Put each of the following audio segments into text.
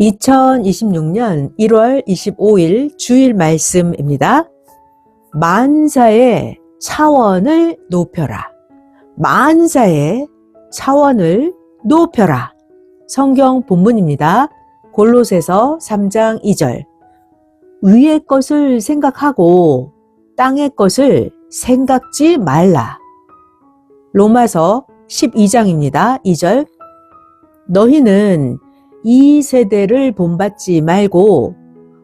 2026년 1월 25일 주일 말씀입니다. 만사의 차원을 높여라. 만사의 차원을 높여라. 성경 본문입니다. 골로새서 3장 2절. 위의 것을 생각하고 땅의 것을 생각지 말라. 로마서 12장입니다. 2절. 너희는 이 세대를 본받지 말고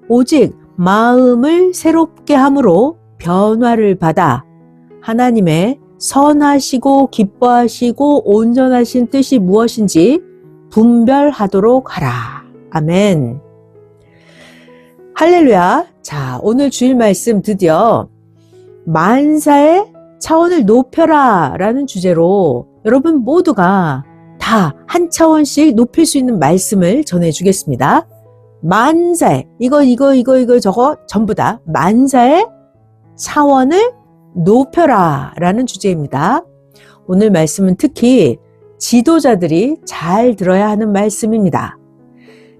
오직 마음을 새롭게 함으로 변화를 받아 하나님의 선하시고 기뻐하시고 온전하신 뜻이 무엇인지 분별하도록 하라. 아멘. 할렐루야. 자, 오늘 주일 말씀 드디어 만사의 차원을 높여라 라는 주제로 여러분 모두가 다 한 차원씩 높일 수 있는 말씀을 전해주겠습니다. 만사의 이거 저거 전부 다 만사의 차원을 높여라 라는 주제입니다. 오늘 말씀은 특히 지도자들이 잘 들어야 하는 말씀입니다.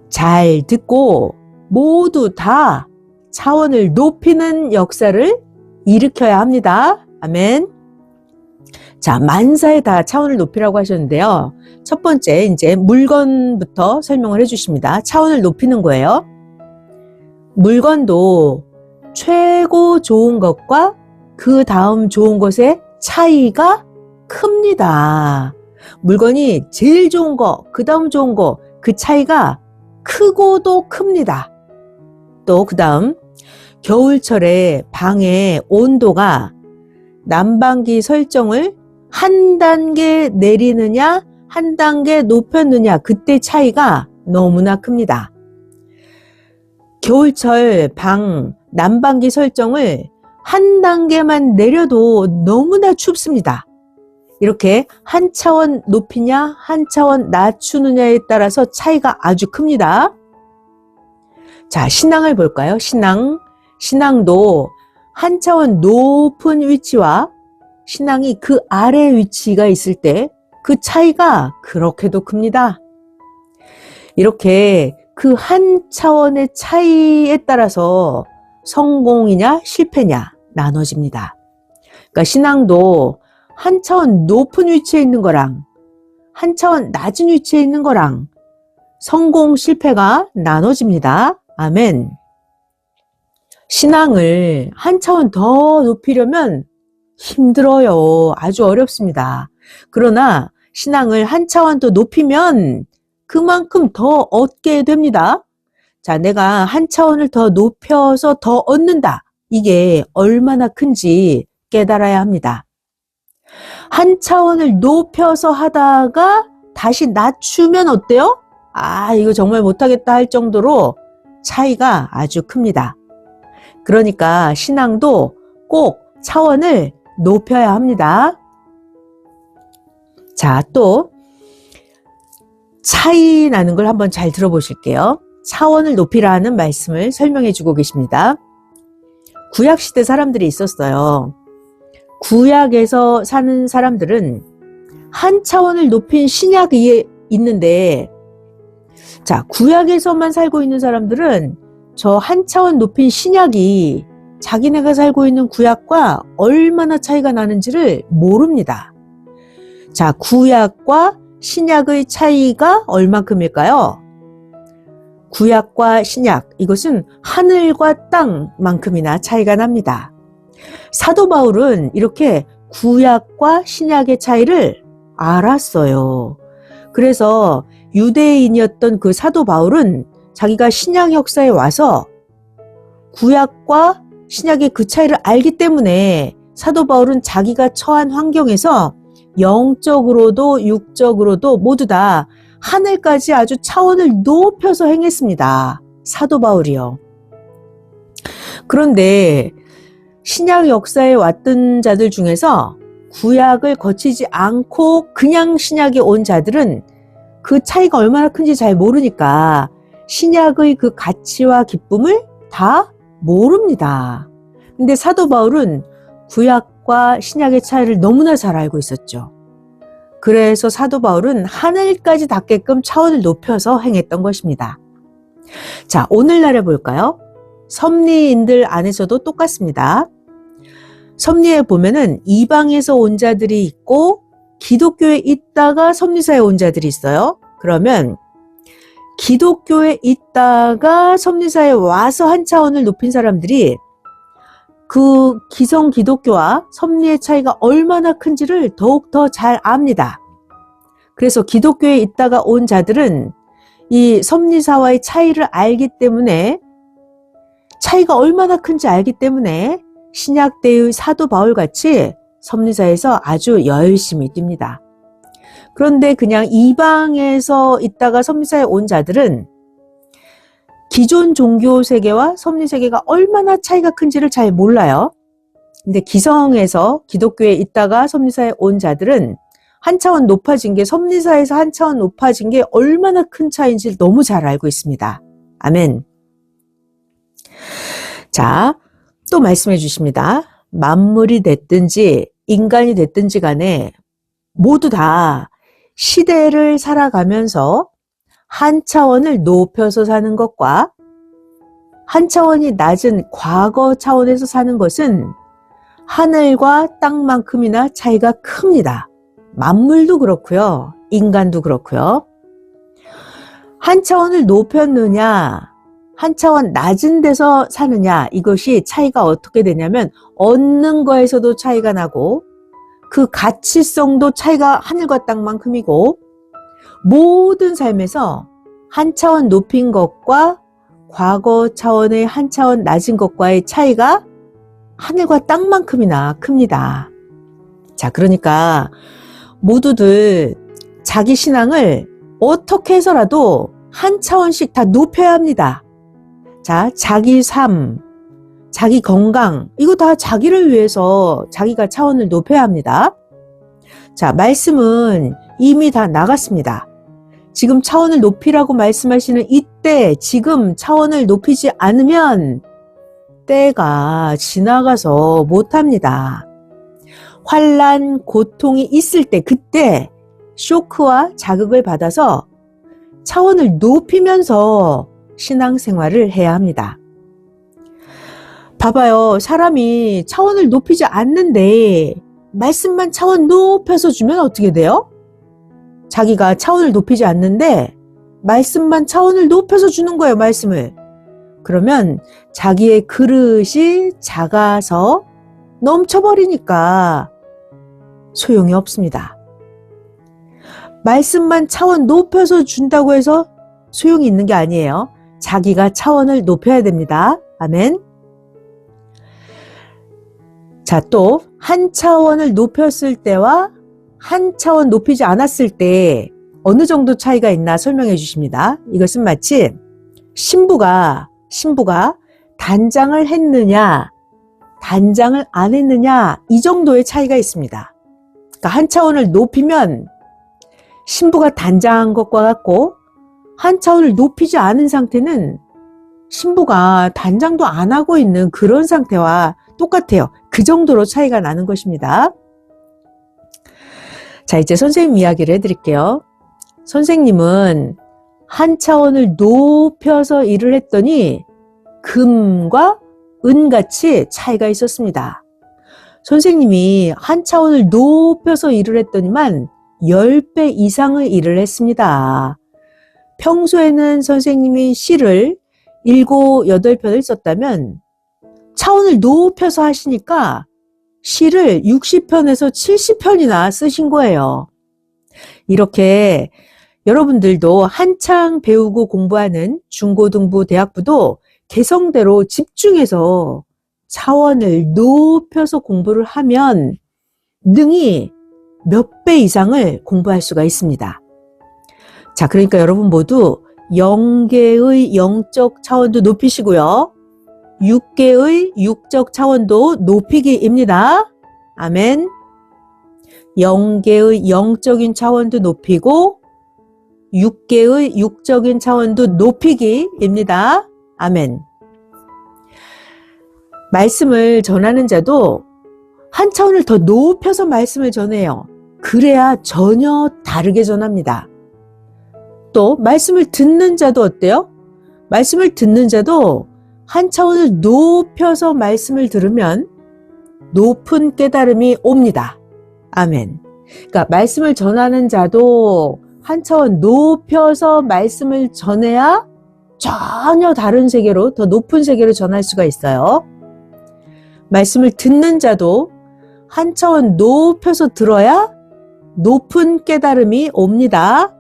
잘 듣고 모두 다 차원을 높이는 역사를 일으켜야 합니다. 아멘. 자, 만사에 다 차원을 높이라고 하셨는데요. 첫 번째, 이제 물건부터 설명을 해주십니다. 차원을 높이는 거예요. 물건도 최고 좋은 것과 그 다음 좋은 것의 차이가 큽니다. 물건이 제일 좋은 거, 그 다음 좋은 거, 그 차이가 크고도 큽니다. 또 그 다음, 겨울철에 방의 온도가 난방기 설정을 한 단계 내리느냐 한 단계 높였느냐 그때 차이가 너무나 큽니다. 겨울철 방 난방기 설정을 한 단계만 내려도 너무나 춥습니다. 이렇게 한 차원 높이냐 한 차원 낮추느냐에 따라서 차이가 아주 큽니다. 자, 신앙을 볼까요? 신앙도 한 차원 높은 위치와 신앙이 그 아래 위치가 있을 때 그 차이가 그렇게도 큽니다. 이렇게 그 한 차원의 차이에 따라서 성공이냐 실패냐 나눠집니다. 그러니까 신앙도 한 차원 높은 위치에 있는 거랑 한 차원 낮은 위치에 있는 거랑 성공 실패가 나눠집니다. 아멘. 신앙을 한 차원 더 높이려면 힘들어요. 아주 어렵습니다. 그러나 신앙을 한 차원 더 높이면 그만큼 더 얻게 됩니다. 자, 내가 한 차원을 더 높여서 더 얻는다. 이게 얼마나 큰지 깨달아야 합니다. 한 차원을 높여서 하다가 다시 낮추면 어때요? 아, 이거 정말 못하겠다 할 정도로 차이가 아주 큽니다. 그러니까 신앙도 꼭 차원을 높여야 합니다. 자, 또 차이 나는 걸 한번 잘 들어보실게요. 차원을 높이라는 말씀을 설명해 주고 계십니다. 구약시대 사람들이 있었어요. 구약에서 사는 사람들은 한 차원을 높인 신약이 있는데, 자, 구약에서만 살고 있는 사람들은 저 한 차원 높인 신약이 자기네가 살고 있는 구약과 얼마나 차이가 나는지를 모릅니다. 자, 구약과 신약의 차이가 얼마큼일까요? 구약과 신약, 이것은 하늘과 땅만큼이나 차이가 납니다. 사도 바울은 이렇게 구약과 신약의 차이를 알았어요. 그래서 유대인이었던 그 사도 바울은 자기가 신약 역사에 와서 구약과 신약의 그 차이를 알기 때문에 사도 바울은 자기가 처한 환경에서 영적으로도 육적으로도 모두 다 하늘까지 아주 차원을 높여서 행했습니다. 사도 바울이요. 그런데 신약 역사에 왔던 자들 중에서 구약을 거치지 않고 그냥 신약에 온 자들은 그 차이가 얼마나 큰지 잘 모르니까 신약의 그 가치와 기쁨을 다 모릅니다. 근데 사도 바울은 구약과 신약의 차이를 너무나 잘 알고 있었죠. 그래서 사도 바울은 하늘까지 닿게끔 차원을 높여서 행했던 것입니다. 자, 오늘날에 볼까요? 섭리인들 안에서도 똑같습니다. 섭리에 보면은 이방에서 온 자들이 있고 기독교에 있다가 섭리사에 온 자들이 있어요. 그러면 기독교에 있다가 섭리사에 와서 한 차원을 높인 사람들이 그 기성 기독교와 섭리의 차이가 얼마나 큰지를 더욱더 잘 압니다. 그래서 기독교에 있다가 온 자들은 이 섭리사와의 차이를 알기 때문에, 차이가 얼마나 큰지 알기 때문에 신약 때의 사도 바울같이 섭리사에서 아주 열심히 뜁니다. 그런데 그냥 이방에서 있다가 섭리사에 온 자들은 기존 종교 세계와 섭리 세계가 얼마나 차이가 큰지를 잘 몰라요. 근데 기성에서 기독교에 있다가 섭리사에 온 자들은 한 차원 높아진 게, 섭리사에서 한 차원 높아진 게 얼마나 큰 차이인지 너무 잘 알고 있습니다. 아멘. 자, 또 말씀해 주십니다. 만물이 됐든지 인간이 됐든지 간에 모두 다 시대를 살아가면서 한 차원을 높여서 사는 것과 한 차원이 낮은 과거 차원에서 사는 것은 하늘과 땅만큼이나 차이가 큽니다. 만물도 그렇고요. 인간도 그렇고요. 한 차원을 높였느냐, 한 차원 낮은 데서 사느냐, 이것이 차이가 어떻게 되냐면 얻는 거에서도 차이가 나고 그 가치성도 차이가 하늘과 땅만큼이고, 모든 삶에서 한 차원 높인 것과 과거 차원의 한 차원 낮은 것과의 차이가 하늘과 땅만큼이나 큽니다. 자, 그러니까 모두들 자기 신앙을 어떻게 해서라도 한 차원씩 다 높여야 합니다. 자, 자기 삶, 자기 건강, 이거 다 자기를 위해서 자기가 차원을 높여야 합니다. 자, 말씀은 이미 다 나갔습니다. 지금 차원을 높이라고 말씀하시는 이때, 지금 차원을 높이지 않으면 때가 지나가서 못합니다. 환난, 고통이 있을 때, 그때 쇼크와 자극을 받아서 차원을 높이면서 신앙생활을 해야 합니다. 봐봐요. 사람이 차원을 높이지 않는데 말씀만 차원 높여서 주면 어떻게 돼요? 자기가 차원을 높이지 않는데 말씀만 차원을 높여서 주는 거예요, 말씀을. 그러면 자기의 그릇이 작아서 넘쳐버리니까 소용이 없습니다. 말씀만 차원 높여서 준다고 해서 소용이 있는 게 아니에요. 자기가 차원을 높여야 됩니다. 아멘. 자, 또 한 차원을 높였을 때와 한 차원 높이지 않았을 때 어느 정도 차이가 있나 설명해 주십니다. 이것은 마치 신부가 단장을 했느냐, 단장을 안 했느냐, 이 정도의 차이가 있습니다. 그러니까 한 차원을 높이면 신부가 단장한 것과 같고, 한 차원을 높이지 않은 상태는 신부가 단장도 안 하고 있는 그런 상태와 똑같아요. 그 정도로 차이가 나는 것입니다. 자, 이제 선생님 이야기를 해드릴게요. 선생님은 한 차원을 높여서 일을 했더니 금과 은같이 차이가 있었습니다. 선생님이 한 차원을 높여서 일을 했더니만 10배 이상의 일을 했습니다. 평소에는 선생님이 시를 7, 8편을 썼다면 차원을 높여서 하시니까 시를 60편에서 70편이나 쓰신 거예요. 이렇게 여러분들도 한창 배우고 공부하는 중고등부, 대학부도 개성대로 집중해서 차원을 높여서 공부를 하면 능히 몇 배 이상을 공부할 수가 있습니다. 자, 그러니까 여러분 모두 0개의 영적 차원도 높이시고요. 6개의 육적 차원도 높이기입니다. 아멘. 0개의 영적인 차원도 높이고 6개의 육적인 차원도 높이기입니다. 아멘. 말씀을 전하는 자도 한 차원을 더 높여서 말씀을 전해요. 그래야 전혀 다르게 전합니다. 또 말씀을 듣는 자도 어때요? 말씀을 듣는 자도 한 차원을 높여서 말씀을 들으면 높은 깨달음이 옵니다. 아멘. 그러니까 말씀을 전하는 자도 한 차원 높여서 말씀을 전해야 전혀 다른 세계로, 더 높은 세계로 전할 수가 있어요. 말씀을 듣는 자도 한 차원 높여서 들어야 높은 깨달음이 옵니다.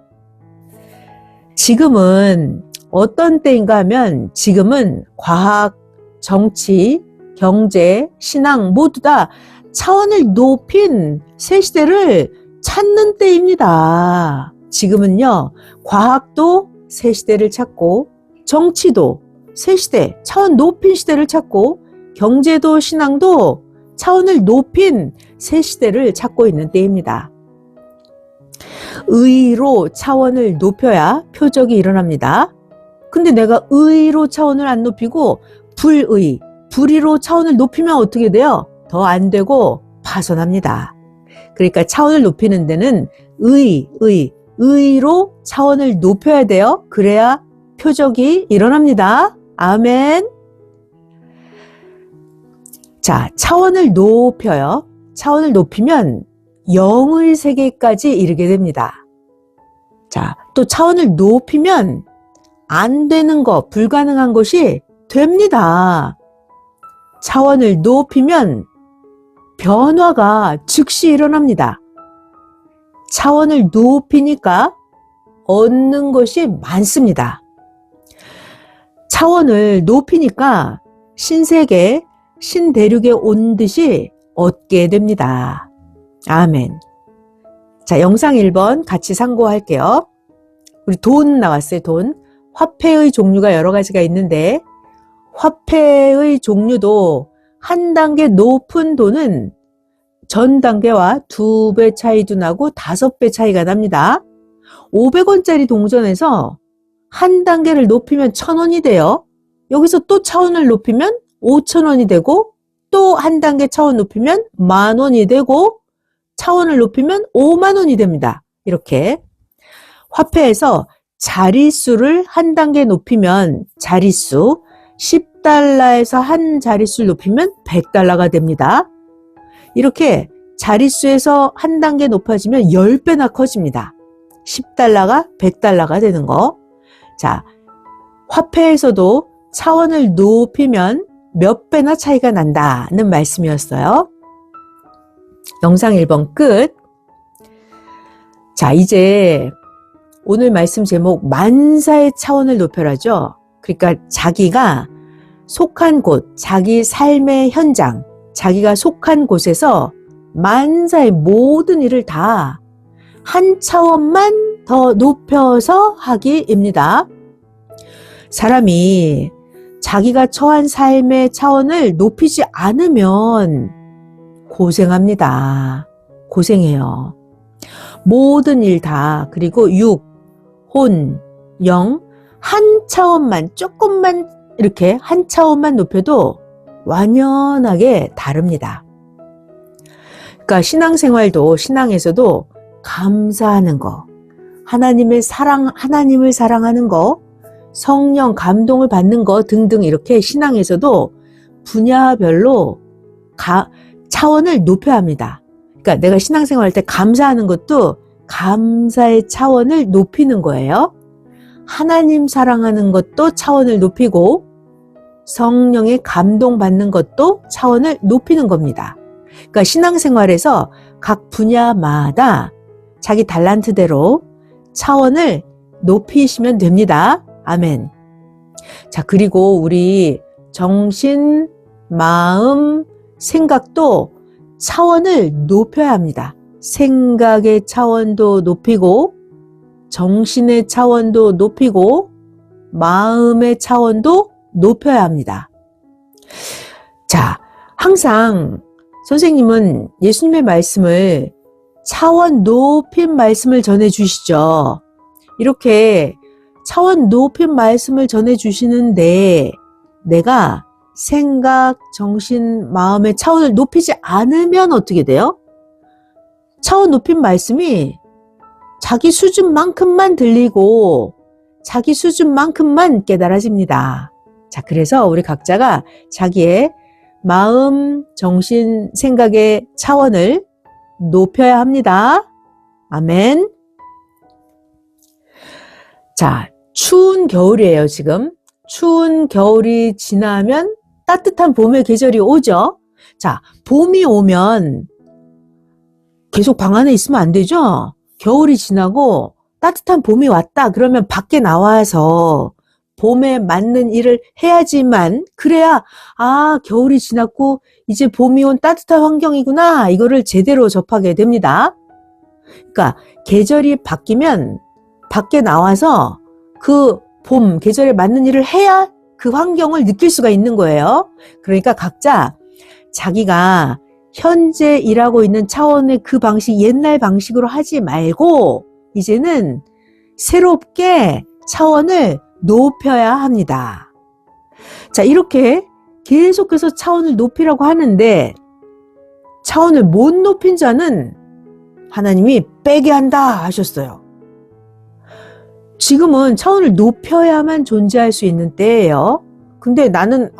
지금은 어떤 때인가 하면 지금은 과학, 정치, 경제, 신앙 모두 다 차원을 높인 새 시대를 찾는 때입니다. 지금은요, 과학도 새 시대를 찾고 정치도 새 시대, 차원 높인 시대를 찾고 경제도 신앙도 차원을 높인 새 시대를 찾고 있는 때입니다. 의로 차원을 높여야 표적이 일어납니다. 근데 내가 의로 차원을 안 높이고 불의로 차원을 높이면 어떻게 돼요? 더 안 되고 파손합니다. 그러니까 차원을 높이는 데는 의로 차원을 높여야 돼요. 그래야 표적이 일어납니다. 아멘. 자, 차원을 높여요. 차원을 높이면 영의 세계까지 이르게 됩니다. 자, 또 차원을 높이면 안 되는 것, 불가능한 것이 됩니다. 차원을 높이면 변화가 즉시 일어납니다. 차원을 높이니까 얻는 것이 많습니다. 차원을 높이니까 신세계, 신대륙에 온 듯이 얻게 됩니다. 아멘. 자, 영상 1번 같이 상고할게요. 우리 돈 나왔어요, 돈. 화폐의 종류가 여러 가지가 있는데 화폐의 종류도 한 단계 높은 돈은 전 단계와 2배 차이도 나고 5배 차이가 납니다. 500원짜리 동전에서 한 단계를 높이면 1000원이 돼요. 여기서 또 차원을 높이면 5000원이 되고 또 한 단계 차원 높이면 10,000원이 되고 차원을 높이면 50,000원이 됩니다. 이렇게 화폐에서 자릿수를 한 단계 높이면 자릿수 10달러에서 한 자릿수를 높이면 100달러가 됩니다. 이렇게 자릿수에서 한 단계 높아지면 10배나 커집니다. 10달러가 100달러가 되는 거. 자, 화폐에서도 차원을 높이면 몇 배나 차이가 난다는 말씀이었어요. 영상 1번 끝. 자, 이제 오늘 말씀 제목 만사의 차원을 높여라죠. 그러니까 자기가 속한 곳, 자기 삶의 현장, 자기가 속한 곳에서 만사의 모든 일을 다 한 차원만 더 높여서 하기입니다. 사람이 자기가 처한 삶의 차원을 높이지 않으면 고생합니다. 고생해요. 모든 일 다, 그리고 육, 혼, 영, 한 차원만, 조금만 이렇게 한 차원만 높여도 완연하게 다릅니다. 그러니까 신앙생활도, 신앙에서도 감사하는 거, 하나님을 사랑하는 거, 성령 감동을 받는 거 등등 이렇게 신앙에서도 분야별로 차원을 높여야 합니다. 그러니까 내가 신앙생활 할 때 감사하는 것도 감사의 차원을 높이는 거예요. 하나님 사랑하는 것도 차원을 높이고 성령의 감동받는 것도 차원을 높이는 겁니다. 그러니까 신앙생활에서 각 분야마다 자기 달란트대로 차원을 높이시면 됩니다. 아멘. 자, 그리고 우리 정신, 마음, 생각도 차원을 높여야 합니다. 생각의 차원도 높이고 정신의 차원도 높이고 마음의 차원도 높여야 합니다. 자, 항상 선생님은 예수님의 말씀을 차원 높인 말씀을 전해주시죠. 이렇게 차원 높인 말씀을 전해주시는데 내가 생각, 정신, 마음의 차원을 높이지 않으면 어떻게 돼요? 차원 높인 말씀이 자기 수준만큼만 들리고 자기 수준만큼만 깨달아집니다. 자, 그래서 우리 각자가 자기의 마음, 정신, 생각의 차원을 높여야 합니다. 아멘. 자, 추운 겨울이에요, 지금. 추운 겨울이 지나면 따뜻한 봄의 계절이 오죠. 자, 봄이 오면 계속 방 안에 있으면 안 되죠? 겨울이 지나고 따뜻한 봄이 왔다 그러면 밖에 나와서 봄에 맞는 일을 해야지만 그래야 겨울이 지났고 이제 봄이 온 따뜻한 환경이구나 이거를 제대로 접하게 됩니다. 그러니까 계절이 바뀌면 밖에 나와서 그 봄 계절에 맞는 일을 해야 그 환경을 느낄 수가 있는 거예요. 그러니까 각자 자기가 현재 일하고 있는 차원의 그 방식, 옛날 방식으로 하지 말고 이제는 새롭게 차원을 높여야 합니다. 자, 이렇게 계속해서 차원을 높이라고 하는데 차원을 못 높인 자는 하나님이 빼게 한다 하셨어요. 지금은 차원을 높여야만 존재할 수 있는 때예요. 근데 나는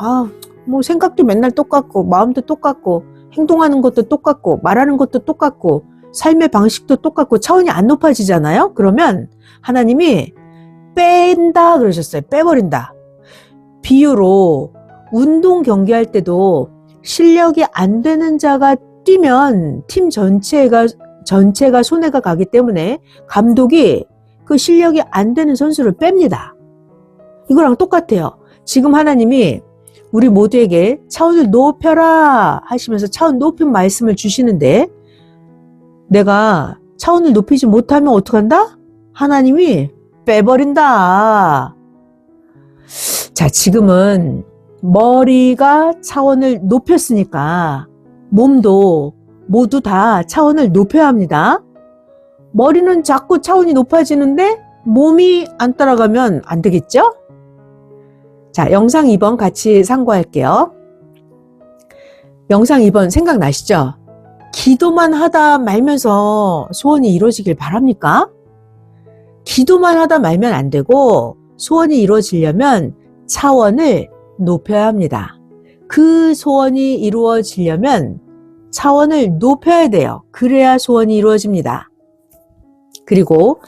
뭐 생각도 맨날 똑같고 마음도 똑같고 행동하는 것도 똑같고 말하는 것도 똑같고 삶의 방식도 똑같고 차원이 안 높아지잖아요. 그러면 하나님이 뺀다 그러셨어요. 빼버린다. 비유로 운동 경기할 때도 실력이 안 되는 자가 뛰면 팀 전체가 손해가 가기 때문에 감독이 그 실력이 안 되는 선수를 뺍니다. 이거랑 똑같아요. 지금 하나님이 우리 모두에게 차원을 높여라 하시면서 차원 높인 말씀을 주시는데 내가 차원을 높이지 못하면 어떡한다? 하나님이 빼버린다. 자, 지금은 머리가 차원을 높였으니까 몸도 모두 다 차원을 높여야 합니다. 머리는 자꾸 차원이 높아지는데 몸이 안 따라가면 안 되겠죠? 자, 영상 2번 같이 상고할게요. 영상 2번 생각나시죠? 기도만 하다 말면서 소원이 이루어지길 바랍니까? 기도만 하다 말면 안 되고 소원이 이루어지려면 차원을 높여야 합니다. 그 소원이 이루어지려면 차원을 높여야 돼요. 그래야 소원이 이루어집니다. 그리고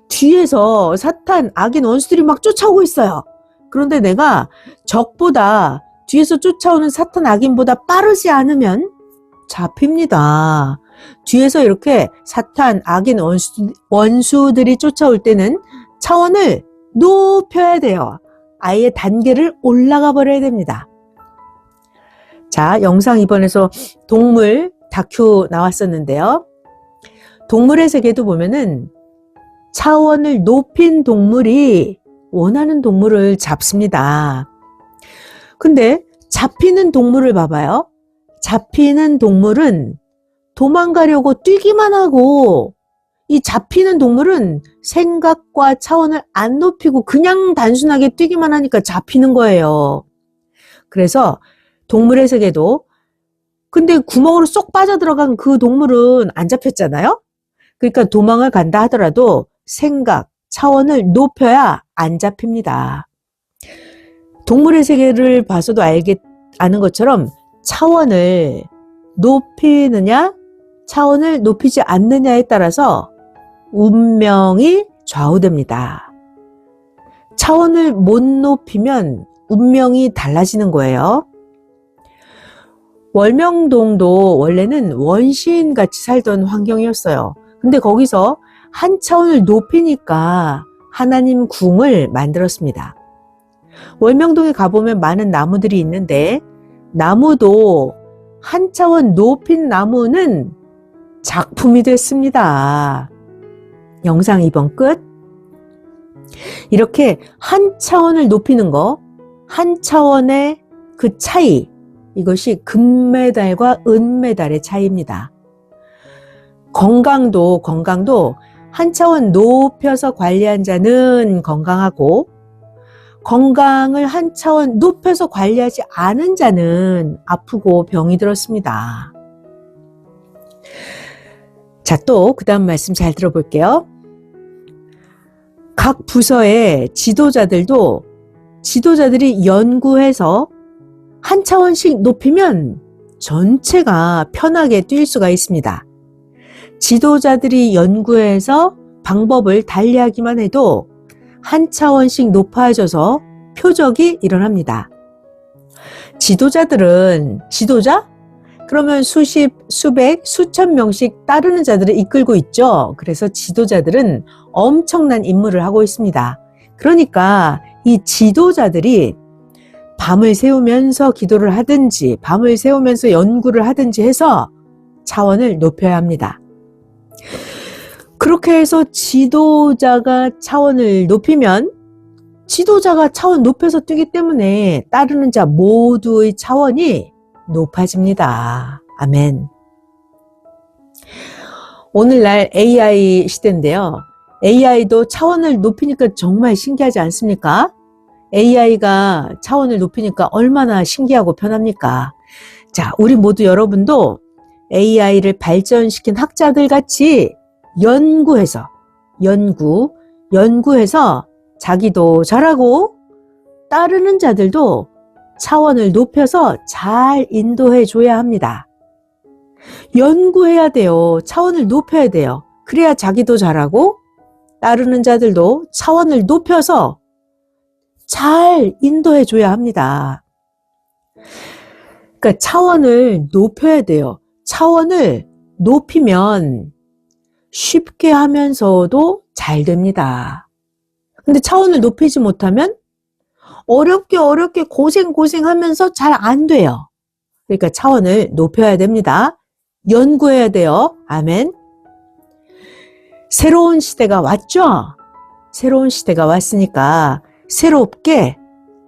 뒤에서 사탄, 악인 원수들이 막 쫓아오고 있어요. 그런데 내가 적보다 뒤에서 쫓아오는 사탄, 악인보다 빠르지 않으면 잡힙니다. 뒤에서 이렇게 사탄, 악인, 원수들이 쫓아올 때는 차원을 높여야 돼요. 아예 단계를 올라가 버려야 됩니다. 자, 영상 2번에서 동물 다큐 나왔었는데요. 동물의 세계도 보면은 차원을 높인 동물이 원하는 동물을 잡습니다. 근데 잡히는 동물을 봐봐요. 잡히는 동물은 도망가려고 뛰기만 하고 이 잡히는 동물은 생각과 차원을 안 높이고 그냥 단순하게 뛰기만 하니까 잡히는 거예요. 그래서 동물의 세계도 근데 구멍으로 쏙 빠져들어간 그 동물은 안 잡혔잖아요. 그러니까 도망을 간다 하더라도 생각, 차원을 높여야 안 잡힙니다. 동물의 세계를 봐서도 아는 것처럼 차원을 높이느냐, 차원을 높이지 않느냐에 따라서 운명이 좌우됩니다. 차원을 못 높이면 운명이 달라지는 거예요. 월명동도 원래는 원시인같이 살던 환경이었어요. 근데 거기서 한 차원을 높이니까 하나님 궁을 만들었습니다. 월명동에 가보면 많은 나무들이 있는데 나무도 한 차원 높인 나무는 작품이 됐습니다. 영상 2번 끝. 이렇게 한 차원을 높이는 거, 한 차원의 그 차이, 이것이 금메달과 은메달의 차이입니다. 건강도 한 차원 높여서 관리한 자는 건강하고 건강을 한 차원 높여서 관리하지 않은 자는 아프고 병이 들었습니다. 자, 또 그 다음 말씀 잘 들어볼게요. 각 부서의 지도자들이 연구해서 한 차원씩 높이면 전체가 편하게 뛸 수가 있습니다. 지도자들이 연구해서 방법을 달리하기만 해도 한 차원씩 높아져서 표적이 일어납니다. 지도자? 그러면 수십, 수백, 수천 명씩 따르는 자들을 이끌고 있죠. 그래서 지도자들은 엄청난 임무를 하고 있습니다. 그러니까 이 지도자들이 밤을 새우면서 기도를 하든지 밤을 새우면서 연구를 하든지 해서 차원을 높여야 합니다. 그렇게 해서 지도자가 차원을 높이면 지도자가 차원 높여서 뛰기 때문에 따르는 자 모두의 차원이 높아집니다. 아멘. 오늘날 AI 시대인데요. AI도 차원을 높이니까 정말 신기하지 않습니까? AI가 차원을 높이니까 얼마나 신기하고 편합니까? 자, 우리 모두 여러분도 AI를 발전시킨 학자들 같이 연구해서 자기도 잘하고 따르는 자들도 차원을 높여서 잘 인도해 줘야 합니다. 연구해야 돼요. 차원을 높여야 돼요. 그래야 자기도 잘하고 따르는 자들도 차원을 높여서 잘 인도해 줘야 합니다. 그러니까 차원을 높여야 돼요. 차원을 높이면 쉽게 하면서도 잘 됩니다. 근데 차원을 높이지 못하면 어렵게 고생하면서 잘 안 돼요. 그러니까 차원을 높여야 됩니다. 연구해야 돼요. 아멘. 새로운 시대가 왔죠? 새로운 시대가 왔으니까 새롭게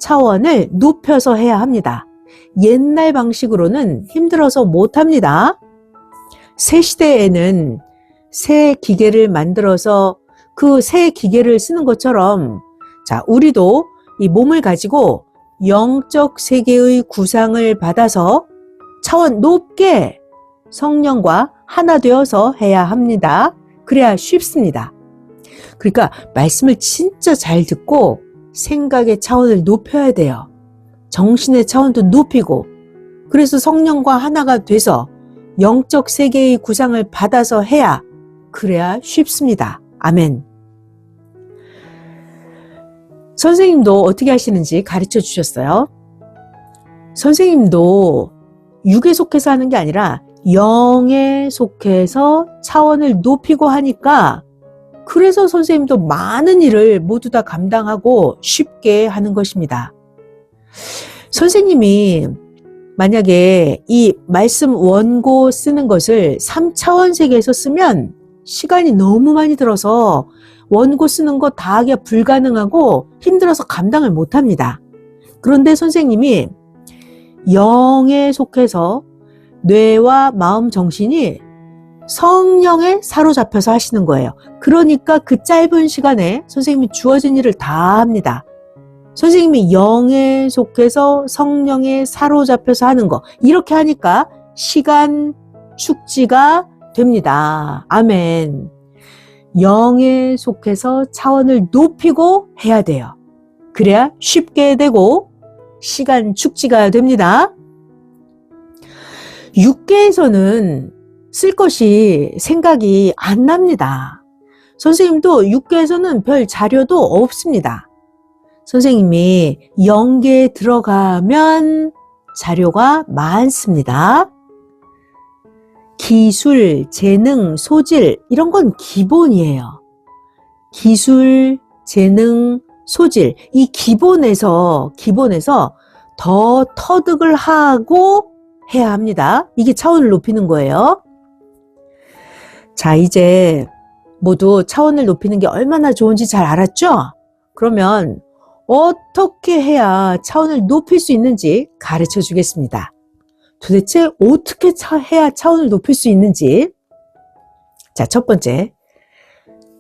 차원을 높여서 해야 합니다. 옛날 방식으로는 힘들어서 못합니다. 새 시대에는 새 기계를 만들어서 그 새 기계를 쓰는 것처럼 자, 우리도 이 몸을 가지고 영적 세계의 구상을 받아서 차원 높게 성령과 하나 되어서 해야 합니다. 그래야 쉽습니다. 그러니까 말씀을 진짜 잘 듣고 생각의 차원을 높여야 돼요. 정신의 차원도 높이고 그래서 성령과 하나가 돼서 영적 세계의 구상을 받아서 해야 그래야 쉽습니다. 아멘. 선생님도 어떻게 하시는지 가르쳐 주셨어요. 선생님도 육에 속해서 하는 게 아니라 영에 속해서 차원을 높이고 하니까 그래서 선생님도 많은 일을 모두 다 감당하고 쉽게 하는 것입니다. 선생님이 만약에 이 말씀 원고 쓰는 것을 3차원 세계에서 쓰면 시간이 너무 많이 들어서 원고 쓰는 거 다 하기가 불가능하고 힘들어서 감당을 못합니다. 그런데 선생님이 영에 속해서 뇌와 마음 정신이 성령에 사로잡혀서 하시는 거예요. 그러니까 그 짧은 시간에 선생님이 주어진 일을 다 합니다. 선생님이 영에 속해서 성령에 사로잡혀서 하는 거 이렇게 하니까 시간 축지가 됩니다. 아멘. 영에 속해서 차원을 높이고 해야 돼요. 그래야 쉽게 되고 시간 축지가 됩니다. 육계에서는 쓸 것이 생각이 안 납니다. 선생님도 육계에서는 별 자료도 없습니다. 선생님이 영계에 들어가면 자료가 많습니다. 기술, 재능, 소질 이런 건 기본이에요. 기술, 재능, 소질 이 기본에서 더 터득을 하고 해야 합니다. 이게 차원을 높이는 거예요. 자, 이제 모두 차원을 높이는 게 얼마나 좋은지 잘 알았죠? 그러면 어떻게 해야 차원을 높일 수 있는지 가르쳐 주겠습니다. 도대체 어떻게 해야 차원을 높일 수 있는지. 자, 첫 번째.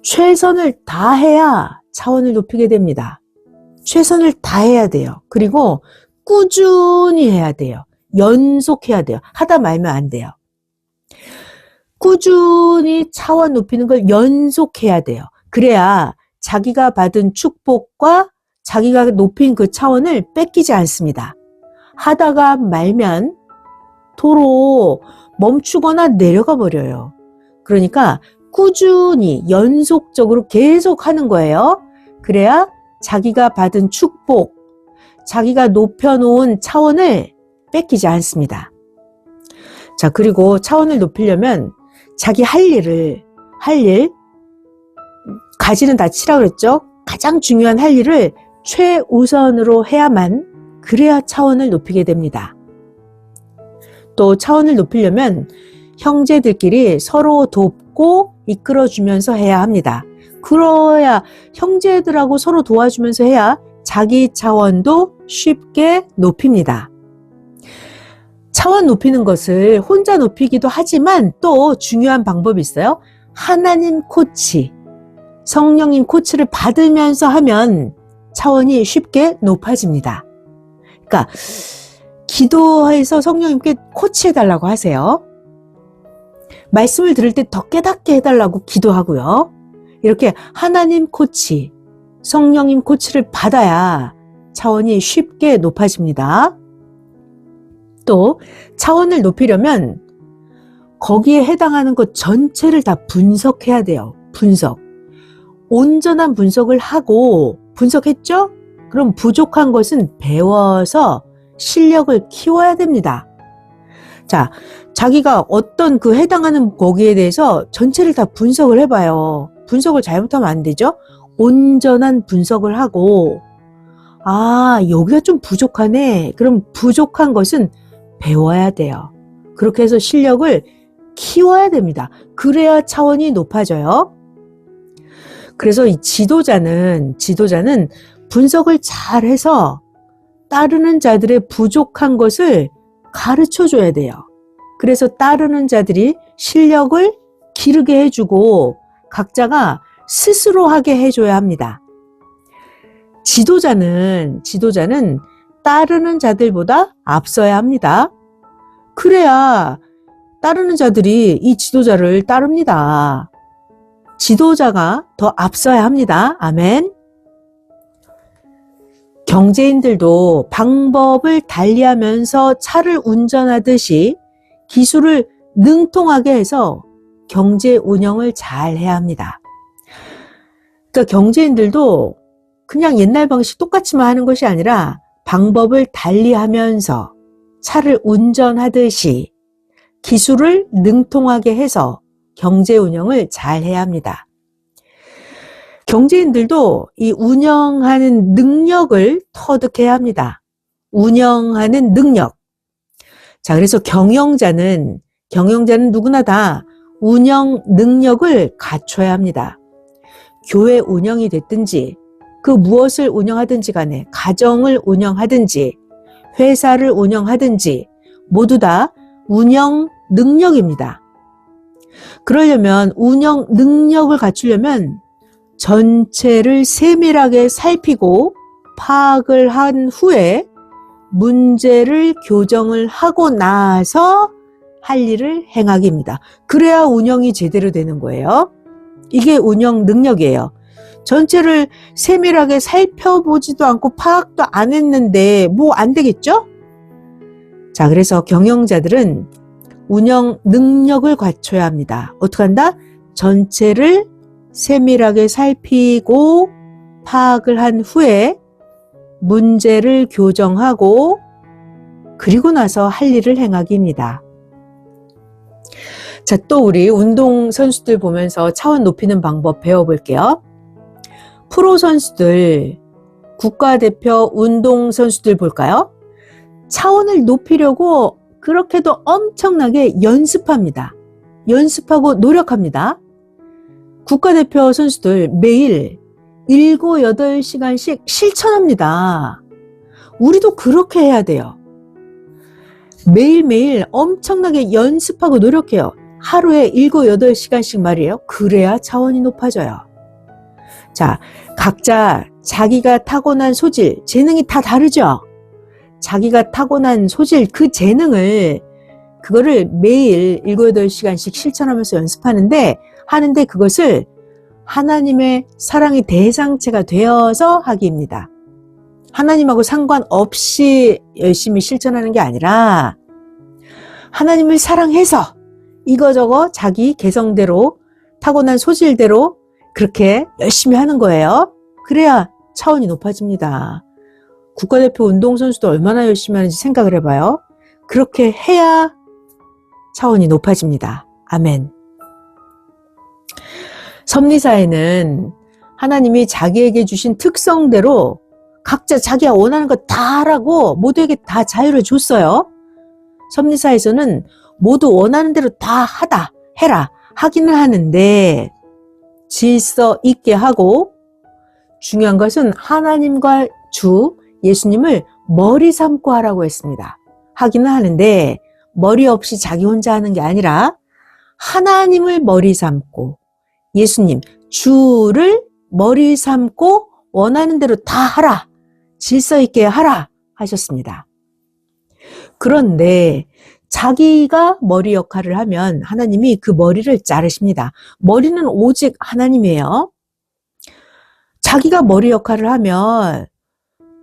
최선을 다해야 차원을 높이게 됩니다. 최선을 다해야 돼요. 그리고 꾸준히 해야 돼요. 연속해야 돼요. 하다 말면 안 돼요. 꾸준히 차원 높이는 걸 연속해야 돼요. 그래야 자기가 받은 축복과 자기가 높인 그 차원을 뺏기지 않습니다. 하다가 말면 도로 멈추거나 내려가 버려요. 그러니까 꾸준히 연속적으로 계속 하는 거예요. 그래야 자기가 받은 축복, 자기가 높여놓은 차원을 뺏기지 않습니다. 자, 그리고 차원을 높이려면 자기 할 일, 가지는 다 치라 그랬죠? 가장 중요한 할 일을 최우선으로 해야만 그래야 차원을 높이게 됩니다. 또 차원을 높이려면 형제들끼리 서로 돕고 이끌어주면서 해야 합니다. 그래야 형제들하고 서로 도와주면서 해야 자기 차원도 쉽게 높입니다. 차원 높이는 것을 혼자 높이기도 하지만 또 중요한 방법이 있어요. 하나님 코치, 성령님 코치를 받으면서 하면 차원이 쉽게 높아집니다. 그러니까 기도해서 성령님께 코치해달라고 하세요. 말씀을 들을 때 더 깨닫게 해달라고 기도하고요. 이렇게 하나님 코치, 성령님 코치를 받아야 차원이 쉽게 높아집니다. 또 차원을 높이려면 거기에 해당하는 것 전체를 다 분석해야 돼요. 분석. 온전한 분석을 하고 분석했죠? 그럼 부족한 것은 배워서 실력을 키워야 됩니다. 자, 자기가 어떤 그 해당하는 거기에 대해서 전체를 다 분석을 해봐요. 분석을 잘못하면 안 되죠? 온전한 분석을 하고, 아, 여기가 좀 부족하네. 그럼 부족한 것은 배워야 돼요. 그렇게 해서 실력을 키워야 됩니다. 그래야 차원이 높아져요. 그래서 이 지도자는 분석을 잘 해서 따르는 자들의 부족한 것을 가르쳐 줘야 돼요. 그래서 따르는 자들이 실력을 기르게 해주고 각자가 스스로 하게 해줘야 합니다. 지도자는 따르는 자들보다 앞서야 합니다. 그래야 따르는 자들이 이 지도자를 따릅니다. 지도자가 더 앞서야 합니다. 아멘. 경제인들도 방법을 달리하면서 차를 운전하듯이 기술을 능통하게 해서 경제 운영을 잘 해야 합니다. 그러니까 경제인들도 그냥 옛날 방식 똑같이만 하는 것이 아니라 방법을 달리하면서 차를 운전하듯이 기술을 능통하게 해서 경제 운영을 잘 해야 합니다. 경제인들도 이 운영하는 능력을 터득해야 합니다. 운영하는 능력. 자, 그래서 경영자는 누구나 다 운영 능력을 갖춰야 합니다. 교회 운영이 됐든지 그 무엇을 운영하든지 간에 가정을 운영하든지 회사를 운영하든지 모두 다 운영 능력입니다. 그러려면 운영 능력을 갖추려면 전체를 세밀하게 살피고 파악을 한 후에 문제를 교정을 하고 나서 할 일을 행하기입니다. 그래야 운영이 제대로 되는 거예요. 이게 운영 능력이에요. 전체를 세밀하게 살펴보지도 않고 파악도 안 했는데 뭐 안 되겠죠? 자, 그래서 경영자들은 운영 능력을 갖춰야 합니다. 어떻게 한다? 전체를 세밀하게 살피고 파악을 한 후에 문제를 교정하고 그리고 나서 할 일을 행하기입니다. 자, 또 우리 운동 선수들 보면서 차원 높이는 방법 배워볼게요. 프로 선수들, 국가대표 운동 선수들 볼까요? 차원을 높이려고 그렇게도 엄청나게 연습합니다. 연습하고 노력합니다. 국가대표 선수들 매일 7, 8시간씩 실천합니다. 우리도 그렇게 해야 돼요. 매일매일 엄청나게 연습하고 노력해요. 하루에 7, 8시간씩 말이에요. 그래야 차원이 높아져요. 자, 각자 자기가 타고난 소질, 재능이 다 다르죠? 자기가 타고난 소질, 그 재능을 그거를 매일 7, 8시간씩 실천하면서 연습하는데 하는데 그것을 하나님의 사랑의 대상체가 되어서 하기입니다. 하나님하고 상관없이 열심히 실천하는 게 아니라 하나님을 사랑해서 이거저거 자기 개성대로 타고난 소질대로 그렇게 열심히 하는 거예요. 그래야 차원이 높아집니다. 국가대표 운동선수도 얼마나 열심히 하는지 생각을 해봐요. 그렇게 해야 차원이 높아집니다. 아멘. 섭리사에는 하나님이 자기에게 주신 특성대로 각자 자기가 원하는 거 다 하라고 모두에게 다 자유를 줬어요. 섭리사에서는 모두 원하는 대로 다 해라 하기는 하는데 질서 있게 하고 중요한 것은 하나님과 주 예수님을 머리 삼고 하라고 했습니다. 하기는 하는데 머리 없이 자기 혼자 하는 게 아니라 하나님을 머리 삼고 예수님, 주를 머리 삼고 원하는 대로 다 하라. 질서 있게 하라 하셨습니다. 그런데 자기가 머리 역할을 하면 하나님이 그 머리를 자르십니다. 머리는 오직 하나님이에요. 자기가 머리 역할을 하면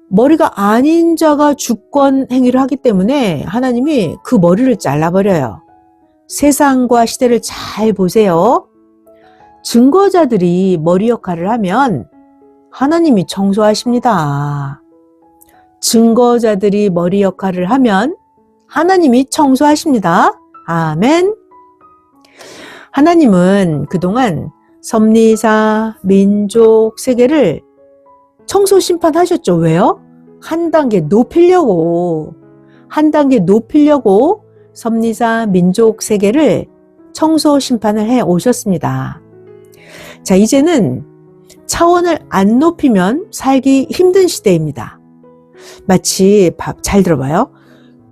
머리가 아닌 자가 주권 행위를 하기 때문에 하나님이 그 머리를 잘라버려요. 세상과 시대를 잘 보세요. 증거자들이 머리 역할을 하면 하나님이 청소하십니다. 증거자들이 머리 역할을 하면 하나님이 청소하십니다. 아멘. 하나님은 그동안 섭리사, 민족, 세계를 청소 심판하셨죠. 왜요? 한 단계 높이려고 섭리사, 민족, 세계를 청소 심판을 해 오셨습니다. 자, 이제는 차원을 안 높이면 살기 힘든 시대입니다. 마치 잘 들어봐요.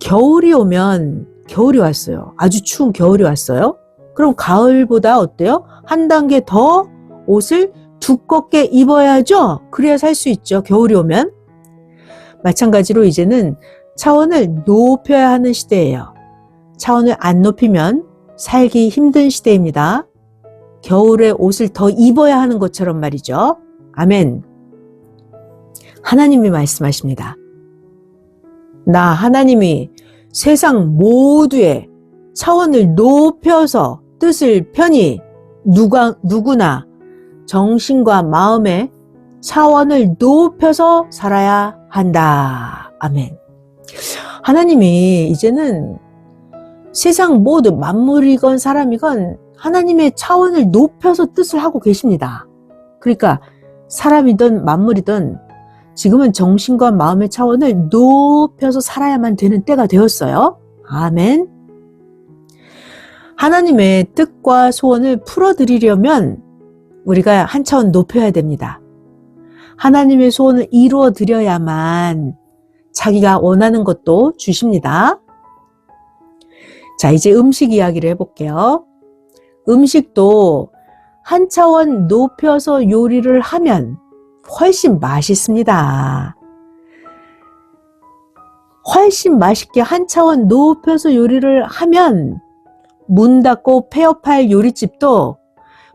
겨울이 오면 겨울이 왔어요. 아주 추운 겨울이 왔어요. 그럼 가을보다 어때요? 한 단계 더 옷을 두껍게 입어야죠. 그래야 살 수 있죠. 겨울이 오면. 마찬가지로 이제는 차원을 높여야 하는 시대예요. 차원을 안 높이면 살기 힘든 시대입니다. 겨울에 옷을 더 입어야 하는 것처럼 말이죠. 아멘. 하나님이 말씀하십니다. 나 하나님이 세상 모두의 차원을 높여서 뜻을 펴니 누구나 정신과 마음의 차원을 높여서 살아야 한다. 아멘. 하나님이 이제는 세상 모두 만물이건 사람이건 하나님의 차원을 높여서 뜻을 하고 계십니다. 그러니까 사람이든 만물이든 지금은 정신과 마음의 차원을 높여서 살아야만 되는 때가 되었어요. 아멘. 하나님의 뜻과 소원을 풀어드리려면 우리가 한 차원 높여야 됩니다. 하나님의 소원을 이루어 드려야만 자기가 원하는 것도 주십니다. 자, 이제 음식 이야기를 해볼게요. 음식도 한 차원 높여서 요리를 하면 훨씬 맛있습니다. 훨씬 맛있게 한 차원 높여서 요리를 하면 문 닫고 폐업할 요리집도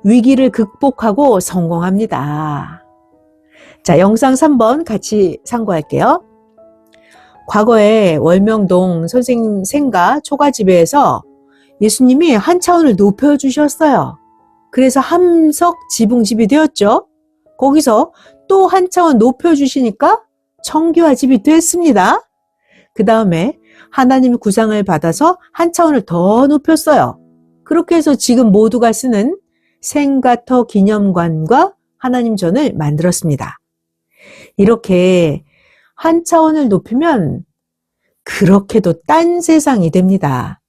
위기를 극복하고 성공합니다. 자, 영상 3번 같이 참고할게요. 과거에 월명동 선생님 생가 초가집에서 예수님이 한 차원을 높여주셨어요. 그래서 함석 지붕집이 되었죠. 거기서 또 한 차원 높여주시니까 청교화 집이 됐습니다. 그 다음에 하나님의 구상을 받아서 한 차원을 더 높였어요. 그렇게 해서 지금 모두가 쓰는 생가터 기념관과 하나님 전을 만들었습니다. 이렇게 한 차원을 높이면 그렇게도 딴 세상이 됩니다.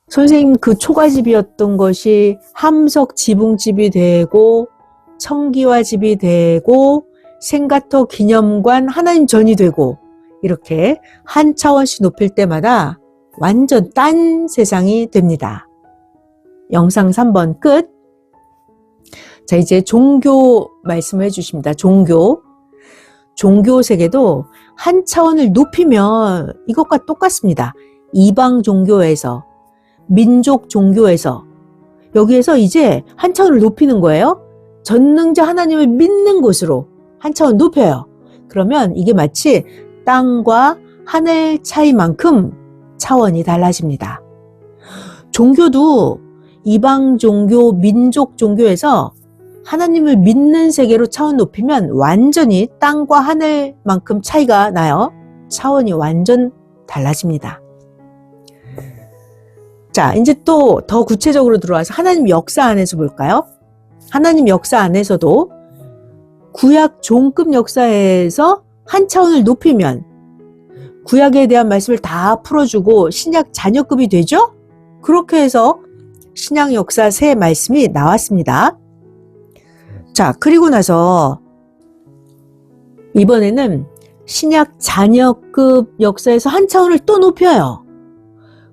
선생님 그 초가집이었던 것이 함석 지붕집이 되고 청기화 집이 되고 생가터 기념관 하나님 전이 되고 이렇게 한 차원씩 높일 때마다 완전 딴 세상이 됩니다. 영상 3번 끝. 자, 이제 종교 말씀을 해주십니다. 종교 세계도 한 차원을 높이면 이것과 똑같습니다. 이방 종교에서 민족 종교에서 여기에서 이제 한 차원을 높이는 거예요. 전능자 하나님을 믿는 곳으로 한 차원 높여요. 그러면 이게 마치 땅과 하늘 차이만큼 차원이 달라집니다. 종교도 이방 종교, 민족 종교에서 하나님을 믿는 세계로 차원 높이면 완전히 땅과 하늘만큼 차이가 나요. 차원이 완전 달라집니다. 자, 이제 또 더 구체적으로 들어와서 하나님 역사 안에서 볼까요? 하나님 역사 안에서도 구약 종급 역사에서 한 차원을 높이면 구약에 대한 말씀을 다 풀어주고 신약 자녀급이 되죠? 그렇게 해서 신약 역사 새 말씀이 나왔습니다. 자, 그리고 나서 이번에는 신약 자녀급 역사에서 한 차원을 또 높여요.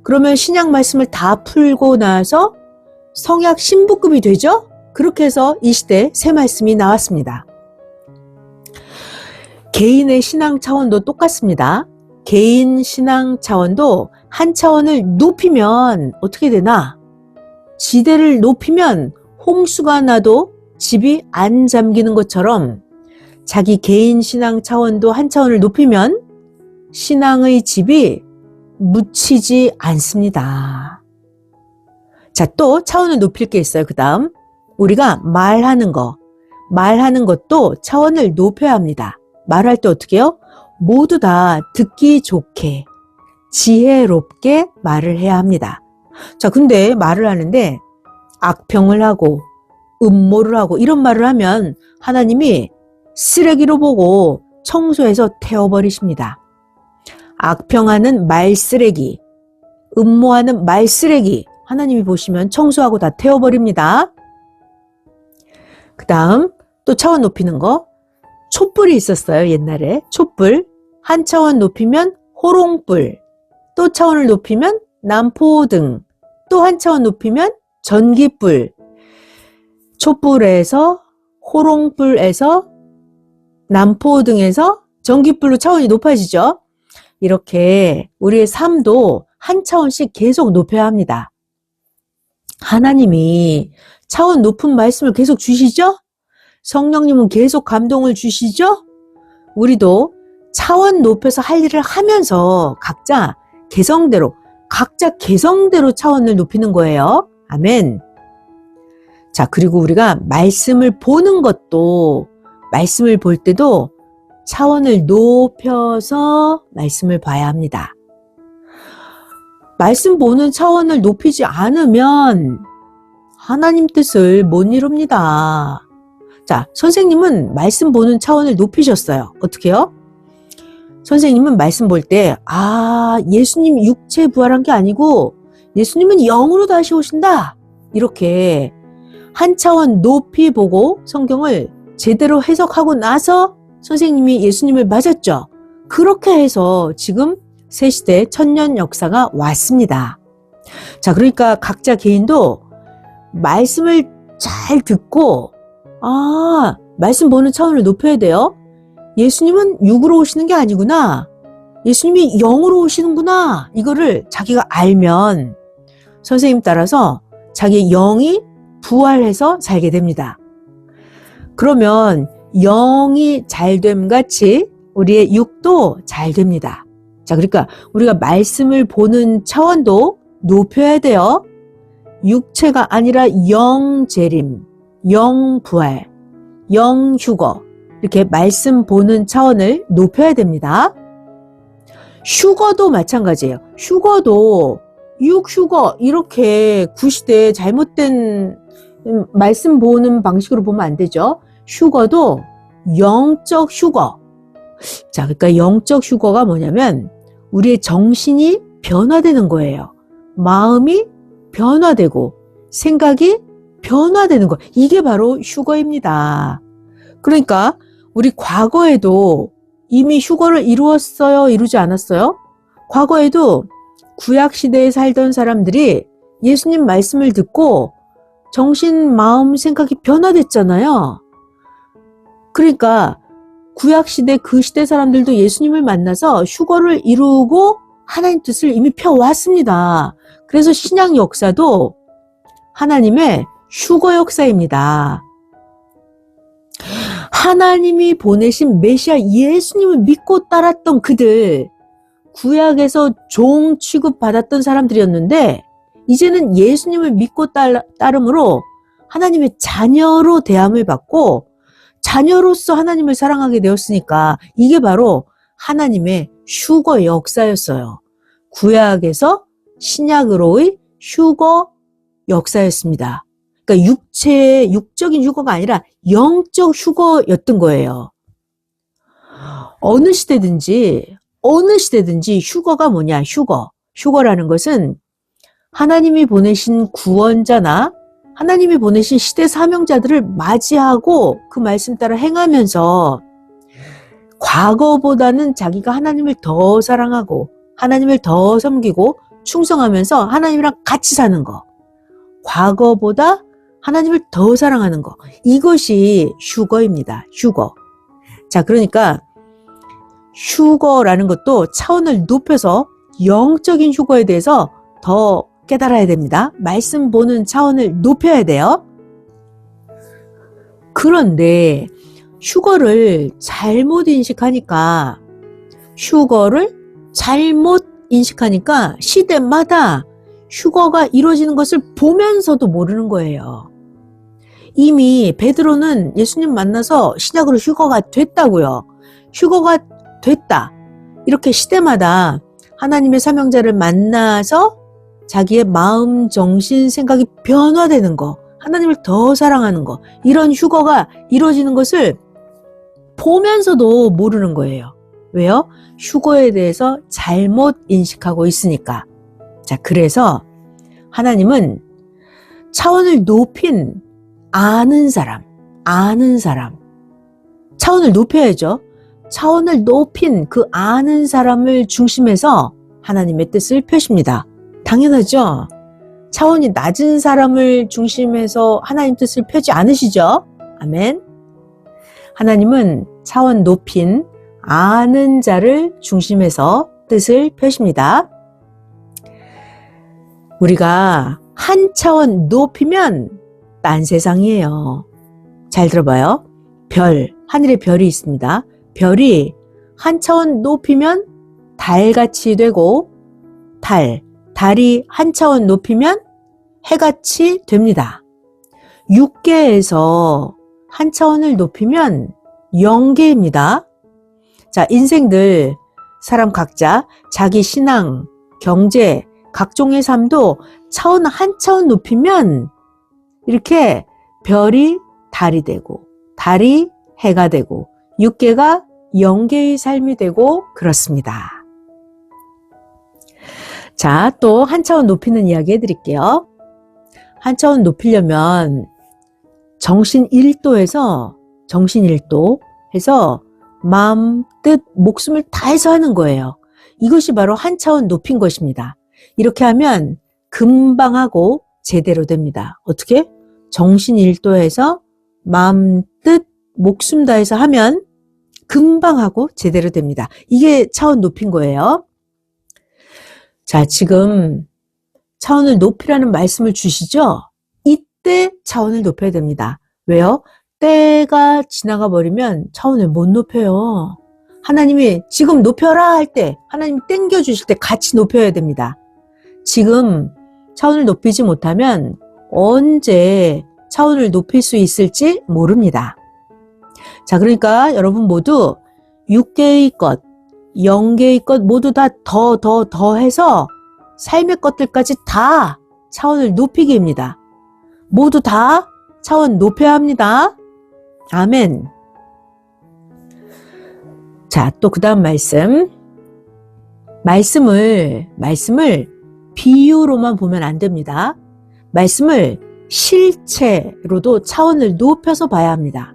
그러면 신약 말씀을 다 풀고 나서 성약 신부급이 되죠? 그렇게 해서 이 시대에 새 말씀이 나왔습니다. 개인의 신앙 차원도 똑같습니다. 개인 신앙 차원도 한 차원을 높이면 어떻게 되나? 지대를 높이면 홍수가 나도 집이 안 잠기는 것처럼 자기 개인 신앙 차원도 한 차원을 높이면 신앙의 집이 묻히지 않습니다. 자, 또 차원을 높일 게 있어요. 그 다음 우리가 말하는 것도 차원을 높여야 합니다. 말할 때 어떻게 해요? 모두 다 듣기 좋게 지혜롭게 말을 해야 합니다. 자, 근데 말을 하는데 악평을 하고 음모를 하고 이런 말을 하면 하나님이 쓰레기로 보고 청소해서 태워버리십니다. 악평하는 말쓰레기, 음모하는 말쓰레기 하나님이 보시면 청소하고 다 태워버립니다. 그 다음 또 차원 높이는 거, 촛불이 있었어요. 옛날에 촛불 한 차원 높이면 호롱불, 또 차원을 높이면 남포등, 또 한 차원 높이면 전기불. 촛불에서 호롱불에서 남포등에서 전기불로 차원이 높아지죠. 이렇게 우리의 삶도 한 차원씩 계속 높여야 합니다. 하나님이 차원 높은 말씀을 계속 주시죠? 성령님은 계속 감동을 주시죠? 우리도 차원 높여서 할 일을 하면서 각자 개성대로 차원을 높이는 거예요. 아멘. 자, 그리고 우리가 말씀을 보는 것도, 말씀을 볼 때도 차원을 높여서 말씀을 봐야 합니다. 말씀 보는 차원을 높이지 않으면 하나님 뜻을 못 이룹니다. 자, 선생님은 말씀 보는 차원을 높이셨어요. 어떻게 해요? 선생님은 말씀 볼 때, 예수님 육체 부활한 게 아니고 예수님은 영으로 다시 오신다. 이렇게 한 차원 높이 보고 성경을 제대로 해석하고 나서 선생님이 예수님을 맞았죠. 그렇게 해서 지금 새 시대 천년 역사가 왔습니다. 자, 그러니까 각자 개인도 말씀을 잘 듣고 말씀 보는 차원을 높여야 돼요. 예수님은 육으로 오시는 게 아니구나. 예수님이 영으로 오시는구나. 이거를 자기가 알면 선생님 따라서 자기 영이 부활해서 살게 됩니다. 그러면 영이 잘됨 같이 우리의 육도 잘 됩니다. 자, 그러니까 우리가 말씀을 보는 차원도 높여야 돼요. 육체가 아니라 영재림, 영부활, 영휴거 이렇게 말씀 보는 차원을 높여야 됩니다. 휴거도 마찬가지예요. 휴거도 육휴거 이렇게 구시대 잘못된 말씀 보는 방식으로 보면 안 되죠. 휴거도 영적 휴거. 자, 그러니까 영적 휴거가 뭐냐면 우리의 정신이 변화되는 거예요. 마음이 변화되고 생각이 변화되는 거. 이게 바로 휴거입니다. 그러니까 우리 과거에도 이미 휴거를 이루었어요? 이루지 않았어요? 과거에도 구약시대에 살던 사람들이 예수님 말씀을 듣고 정신, 마음, 생각이 변화됐잖아요. 그러니까 구약시대 그 시대 사람들도 예수님을 만나서 휴거를 이루고 하나님 뜻을 이미 펴왔습니다. 그래서 신약 역사도 하나님의 휴거 역사입니다. 하나님이 보내신 메시아 예수님을 믿고 따랐던 그들, 구약에서 종 취급받았던 사람들이었는데 이제는 예수님을 믿고 따름으로 하나님의 자녀로 대함을 받고 자녀로서 하나님을 사랑하게 되었으니까 이게 바로 하나님의 휴거 역사였어요. 구약에서 신약으로의 휴거 역사였습니다. 그러니까 육적인 휴거가 아니라 영적 휴거였던 거예요. 어느 시대든지 휴거가 뭐냐? 휴거라는 것은 하나님이 보내신 구원자나 하나님이 보내신 시대 사명자들을 맞이하고 그 말씀 따라 행하면서 과거보다는 자기가 하나님을 더 사랑하고 하나님을 더 섬기고 충성하면서 하나님이랑 같이 사는 거. 과거보다 하나님을 더 사랑하는 거. 이것이 휴거입니다. 휴거. 자, 그러니까 휴거라는 것도 차원을 높여서 영적인 휴거에 대해서 더 깨달아야 됩니다. 말씀 보는 차원을 높여야 돼요. 그런데 휴거를 잘못 인식하니까 시대마다 휴거가 이루어지는 것을 보면서도 모르는 거예요. 이미 베드로는 예수님 만나서 신약으로 휴거가 됐다고요. 휴거가 됐다. 이렇게 시대마다 하나님의 사명자를 만나서 자기의 마음, 정신, 생각이 변화되는 거, 하나님을 더 사랑하는 거, 이런 휴거가 이루어지는 것을 보면서도 모르는 거예요. 왜요? 휴거에 대해서 잘못 인식하고 있으니까. 자, 그래서 하나님은 차원을 높인 아는 사람. 차원을 높여야죠. 차원을 높인 그 아는 사람을 중심해서 하나님의 뜻을 펴십니다. 당연하죠? 차원이 낮은 사람을 중심해서 하나님 뜻을 펴지 않으시죠? 아멘. 하나님은 차원 높인 아는 자를 중심해서 뜻을 펴십니다. 우리가 한 차원 높이면 딴 세상이에요. 잘 들어봐요. 하늘에 별이 있습니다. 별이 한 차원 높이면 달같이 되고 달이 한 차원 높이면 해같이 됩니다. 육계에서 한 차원을 높이면 영계입니다. 자, 인생들, 사람 각자 자기 신앙, 경제, 각종의 삶도 차원 한 차원 높이면 이렇게 별이 달이 되고 달이 해가 되고 육계가 영계의 삶이 되고 그렇습니다. 자, 또 한 차원 높이는 이야기 해드릴게요. 한 차원 높이려면 정신 1도에서 마음, 뜻, 목숨을 다해서 하는 거예요. 이것이 바로 한 차원 높인 것입니다. 이렇게 하면 금방 하고 제대로 됩니다. 어떻게? 정신 1도에서 마음, 뜻, 목숨 다해서 하면 금방 하고 제대로 됩니다. 이게 차원 높인 거예요. 자, 지금 차원을 높이라는 말씀을 주시죠? 이때 차원을 높여야 됩니다. 왜요? 때가 지나가 버리면 차원을 못 높여요. 하나님이 지금 높여라 할 때, 하나님이 땡겨 주실 때 같이 높여야 됩니다. 지금 차원을 높이지 못하면 언제 차원을 높일 수 있을지 모릅니다. 자, 그러니까 여러분 모두 6개의 것, 영계의 것 모두 다 더 해서 삶의 것들까지 다 차원을 높이기입니다. 모두 다 차원 높여야 합니다. 아멘. 자, 또 그 다음 말씀을 비유로만 보면 안 됩니다. 말씀을 실체로도 차원을 높여서 봐야 합니다.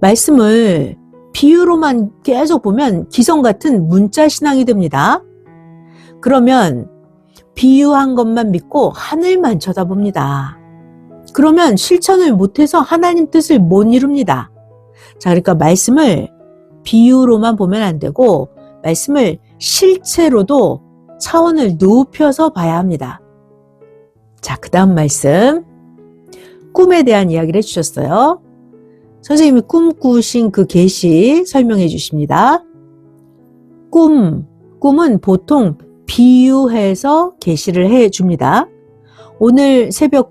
말씀을 비유로만 계속 보면 기성 같은 문자 신앙이 됩니다. 그러면 비유한 것만 믿고 하늘만 쳐다봅니다. 그러면 실천을 못해서 하나님 뜻을 못 이룹니다. 자, 그러니까 말씀을 비유로만 보면 안 되고 말씀을 실체로도 차원을 높여서 봐야 합니다. 자, 그 다음 말씀. 꿈에 대한 이야기를 해주셨어요. 선생님이 꿈꾸신 그 계시 설명해 주십니다. 꿈은 보통 비유해서 계시를 해 줍니다. 오늘 새벽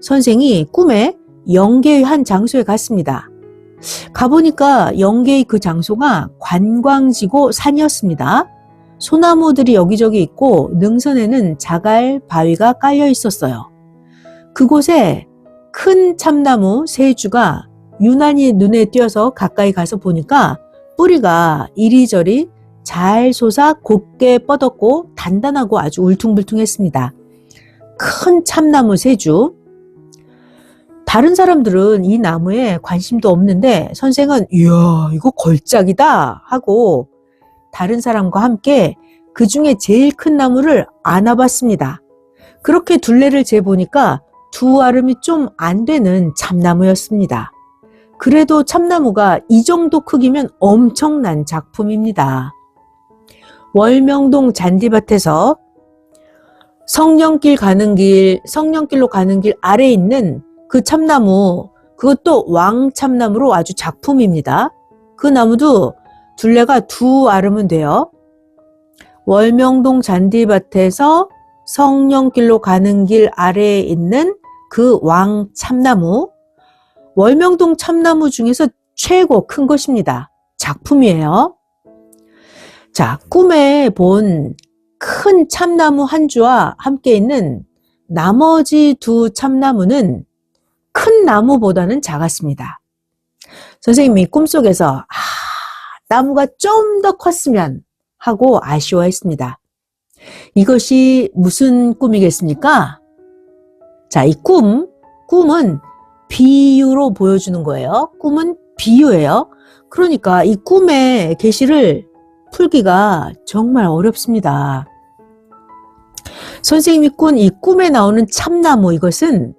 선생이 꿈에 영계의 한 장소에 갔습니다. 가보니까 영계의 그 장소가 관광지고 산이었습니다. 소나무들이 여기저기 있고 능선에는 자갈 바위가 깔려 있었어요. 그곳에 큰 참나무 3주가 유난히 눈에 띄어서 가까이 가서 보니까 뿌리가 이리저리 잘 솟아 곱게 뻗었고 단단하고 아주 울퉁불퉁했습니다. 큰 참나무 3주. 다른 사람들은 이 나무에 관심도 없는데 선생은 이야 이거 걸작이다 하고 다른 사람과 함께 그 중에 제일 큰 나무를 안아봤습니다. 그렇게 둘레를 재보니까 2아름이 좀 안 되는 참나무였습니다. 그래도 참나무가 이 정도 크기면 엄청난 작품입니다. 월명동 잔디밭에서 성령길로 가는 길 아래에 있는 그 참나무, 그것도 왕참나무로 아주 작품입니다. 그 나무도 둘레가 2아름은 돼요. 월명동 잔디밭에서 성령길로 가는 길 아래에 있는 그 왕참나무, 월명동 참나무 중에서 최고 큰 것입니다. 작품이에요. 자, 꿈에 본 큰 참나무 한 주와 함께 있는 나머지 2 참나무는 큰 나무보다는 작았습니다. 선생님이 꿈속에서 나무가 좀 더 컸으면 하고 아쉬워했습니다. 이것이 무슨 꿈이겠습니까? 자, 이 꿈은 비유로 보여주는 거예요. 꿈은 비유예요. 그러니까 이 꿈의 계시를 풀기가 정말 어렵습니다. 선생님이 꾼 이 꿈에 나오는 참나무, 이것은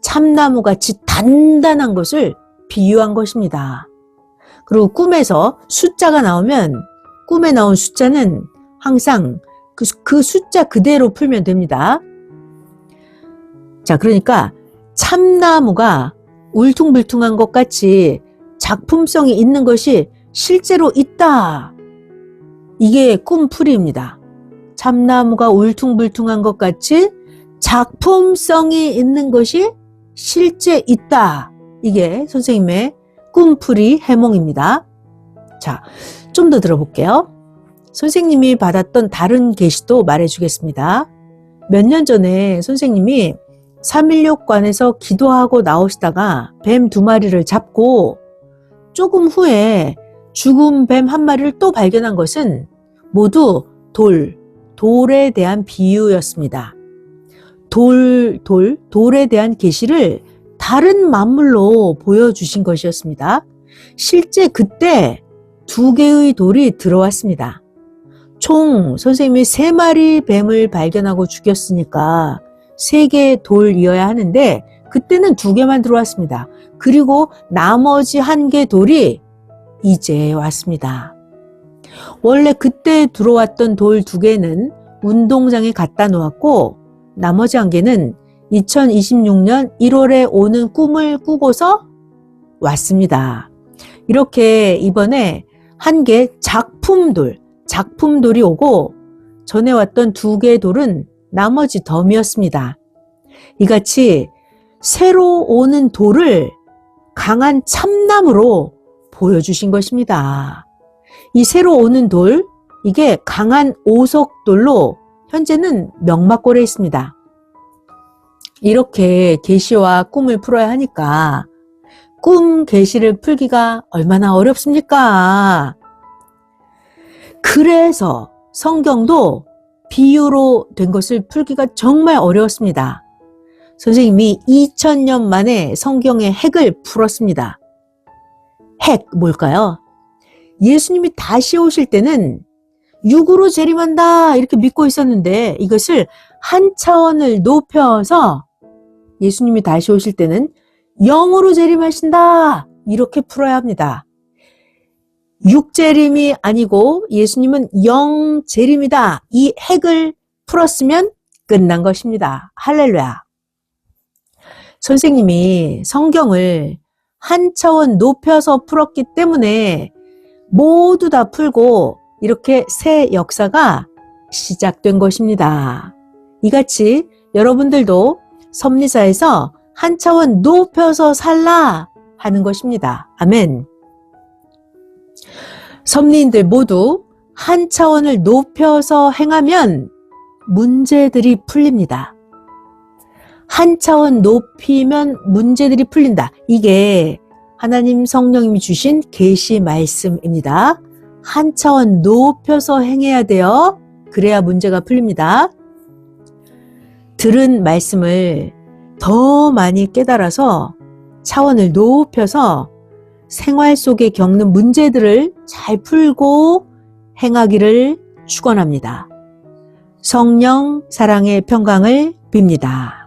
참나무같이 단단한 것을 비유한 것입니다. 그리고 꿈에서 숫자가 나오면 꿈에 나온 숫자는 항상 그 숫자 그대로 풀면 됩니다. 자, 그러니까 참나무가 울퉁불퉁한 것 같이 작품성이 있는 것이 실제로 있다. 이게 꿈풀이입니다. 참나무가 울퉁불퉁한 것 같이 작품성이 있는 것이 실제 있다. 이게 선생님의 꿈풀이 해몽입니다. 자, 좀 더 들어볼게요. 선생님이 받았던 다른 계시도 말해주겠습니다. 몇 년 전에 선생님이 316관에서 기도하고 나오시다가 뱀 2마리를 잡고 조금 후에 죽은 뱀 1마리를 또 발견한 것은 모두 돌에 대한 비유였습니다. 돌에 대한 계시를 다른 만물로 보여주신 것이었습니다. 실제 그때 2개의 돌이 들어왔습니다. 총 선생님이 3마리 뱀을 발견하고 죽였으니까 3개의 돌이어야 하는데 그때는 2개만 들어왔습니다. 그리고 나머지 1개 돌이 이제 왔습니다. 원래 그때 들어왔던 돌 2개는 운동장에 갖다 놓았고 나머지 1개는 2026년 1월에 오는 꿈을 꾸고서 왔습니다. 이렇게 이번에 1개 작품돌이 오고 전에 왔던 2개의 돌은 나머지 덤이었습니다. 이같이 새로 오는 돌을 강한 참나무로 보여주신 것입니다. 이 새로 오는 돌, 이게 강한 오석돌로 현재는 명막골에 있습니다. 이렇게 계시와 꿈을 풀어야 하니까 꿈 계시를 풀기가 얼마나 어렵습니까? 그래서 성경도 비유로 된 것을 풀기가 정말 어려웠습니다. 선생님이 2000년 만에 성경의 핵을 풀었습니다. 핵 뭘까요? 예수님이 다시 오실 때는 육으로 재림한다 이렇게 믿고 있었는데 이것을 한 차원을 높여서 예수님이 다시 오실 때는 영으로 재림하신다 이렇게 풀어야 합니다. 육재림이 아니고 예수님은 영재림이다. 이 핵을 풀었으면 끝난 것입니다. 할렐루야. 선생님이 성경을 한 차원 높여서 풀었기 때문에 모두 다 풀고 이렇게 새 역사가 시작된 것입니다. 이같이 여러분들도 섭리사에서 한 차원 높여서 살라 하는 것입니다. 아멘. 섭리인들 모두 한 차원을 높여서 행하면 문제들이 풀립니다. 한 차원 높이면 문제들이 풀린다. 이게 하나님 성령님이 주신 계시 말씀입니다. 한 차원 높여서 행해야 돼요. 그래야 문제가 풀립니다. 들은 말씀을 더 많이 깨달아서 차원을 높여서 생활 속에 겪는 문제들을 잘 풀고 행하기를 축원합니다. 성령 사랑의 평강을 빕니다.